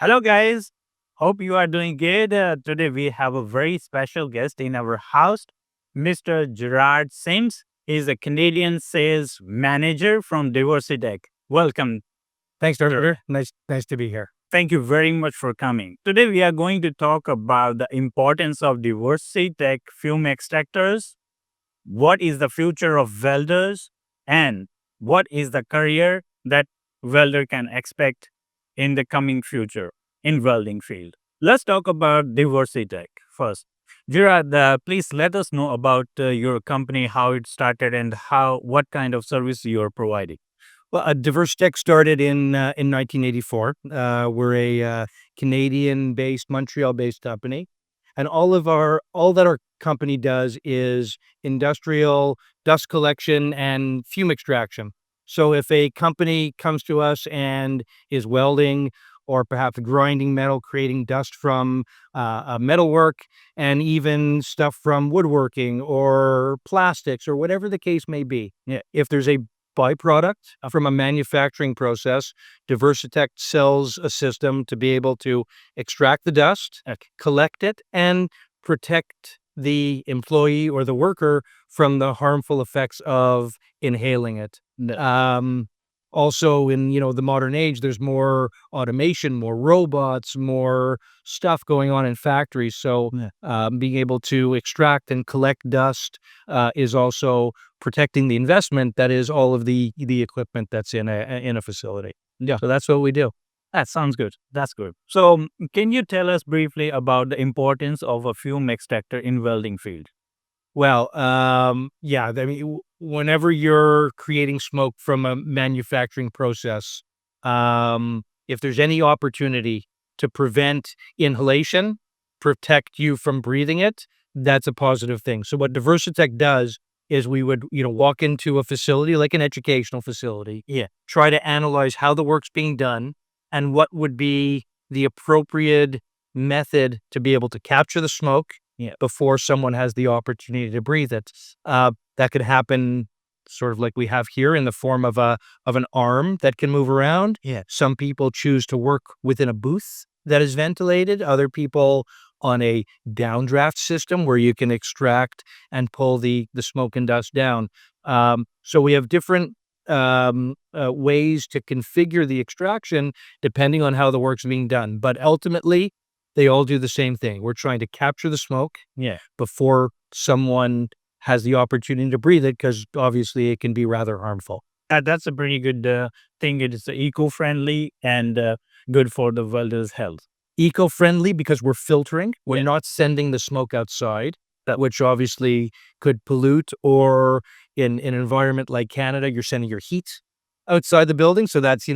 Hello, guys. Hope you are doing good. Today, we have a very special guest in our house, Mr. Gerard Sainz. He's a Canadian sales manager from Diversitech. Welcome. Thanks, Sure. Doctor. Nice to be here. Thank you very much for coming. Today, we are going to talk about the importance of Diversitech Fume extractors, what is the future of welders, and what is the career that welder can expect in the coming future in welding field. Let's talk about Diversitech first. Gerard, please let us know about your company, how it started, and what kind of service you are providing. Well, Diversitech started in 1984. We're a Canadian-based, Montreal-based company, and all that our company does is industrial dust collection and fume extraction. So, if a company comes to us and is welding or perhaps grinding metal, creating dust from metalwork, and even stuff from woodworking or plastics or whatever the case may be, Yeah. if there's a byproduct from a manufacturing process, Diversitech sells a system to be able to extract the dust, Okay. collect it, and protect the employee or the worker from the harmful effects of inhaling it. No. Also, in the modern age, there's more automation, more robots, more stuff going on in factories. So, Yeah. being able to extract and collect dust is also protecting the investment that is all of the equipment that's in a facility. Yeah. So that's what we do. That sounds good. That's good. So, can you tell us briefly about the importance of a fume extractor in welding field? Well, yeah, I mean, whenever you're creating smoke from a manufacturing process, if there's any opportunity to prevent inhalation, protect you from breathing it, that's a positive thing. So what Diversitech does is we would, walk into a facility like an educational facility, Yeah. try to analyze how the work's being done and what would be the appropriate method to be able to capture the smoke before someone has the opportunity to breathe it. That could happen sort of like we have here in the form of an arm that can move around. Yeah. Some people choose to work within a booth that is ventilated. Other people on a downdraft system where you can extract and pull the smoke and dust down. So we have different ways to configure the extraction depending on how the work's being done. But ultimately, they all do the same thing. We're trying to capture the smoke Yeah. before someone has the opportunity to breathe it, because obviously it can be rather harmful. That's a pretty good thing. It is eco-friendly and good for the welder's health. Eco-friendly because we're filtering. We're Yeah. not sending the smoke outside, which obviously could pollute, or in an environment like Canada, you're sending your heat outside the building. So that's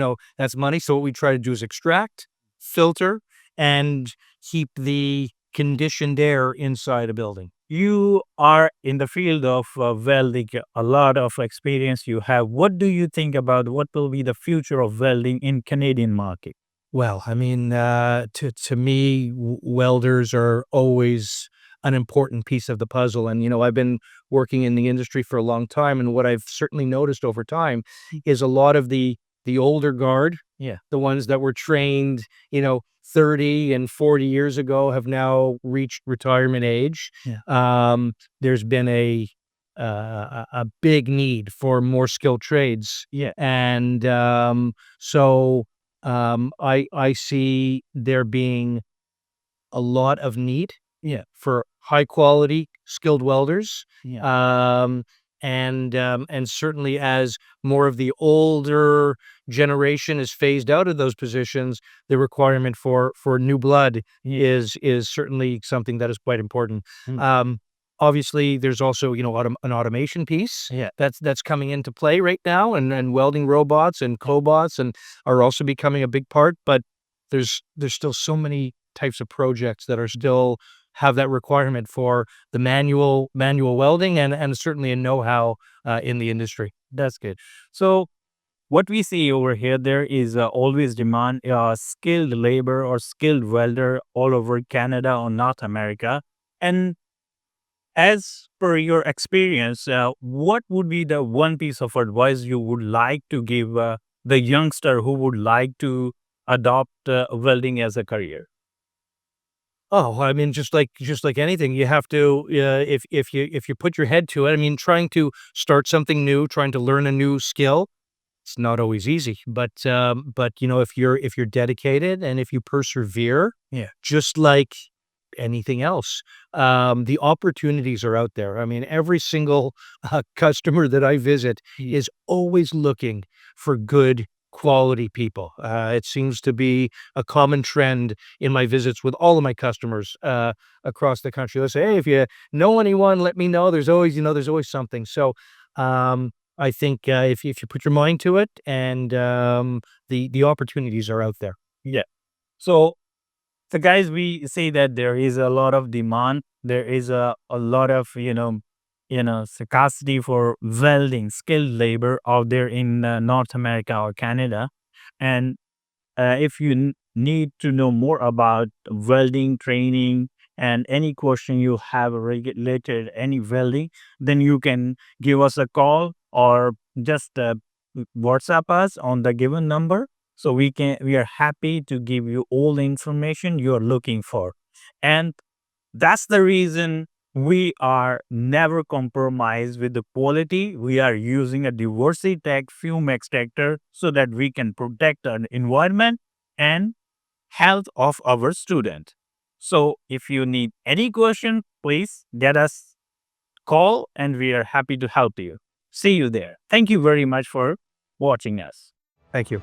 money. So what we try to do is extract, filter, and keep the conditioned air inside a building. You are in the field of welding, a lot of experience you have. What do you think about what will be the future of welding in Canadian market? Well, I mean, to me, welders are always an important piece of the puzzle. And, I've been working in the industry for a long time. And what I've certainly noticed over time is a lot of the older guard, Yeah. the ones that were trained, 30 and 40 years ago, have now reached retirement age. Yeah. There's been a big need for more skilled trades. Yeah. And so I see there being a lot of need Yeah. for high quality skilled welders. Yeah. And certainly as more of the older generation is phased out of those positions, the requirement for new blood Yeah. is certainly something that is quite important. Mm. Obviously, there's also an automation piece Yeah. that's coming into play right now, and welding robots and cobots and are also becoming a big part. But there's still so many types of projects that are still have that requirement for the manual welding, and certainly a know-how in the industry. That's good. So what we see over here, there is always demand skilled labor or skilled welder all over Canada or North America. And as per your experience, what would be the one piece of advice you would like to give the youngster who would like to adopt welding as a career? Oh, I mean, just like anything, you have to, if you put your head to it, I mean, trying to start something new, trying to learn a new skill, it's not always easy, but, if you're dedicated and if you persevere, Yeah. just like anything else, the opportunities are out there. I mean, every single, customer that I visit is always looking for good quality people. It seems to be a common trend in my visits with all of my customers, across the country. They say, "Hey, if you know anyone, let me know." There's always something. So, I think, if you put your mind to it and, the opportunities are out there. Yeah. So, guys, we say that there is a lot of demand. There is a lot of, scarcity for welding skilled labor out there in North America or Canada. And if you need to know more about welding training and any question you have related any welding, then you can give us a call or just WhatsApp us on the given number. So we are happy to give you all the information you are looking for. And that's the reason we are never compromised with the quality. We are using a Diversitech fume extractor so that we can protect our environment and health of our student. So if you need any question, please get us call and we are happy to help you. See you there. Thank you very much for watching us. Thank you.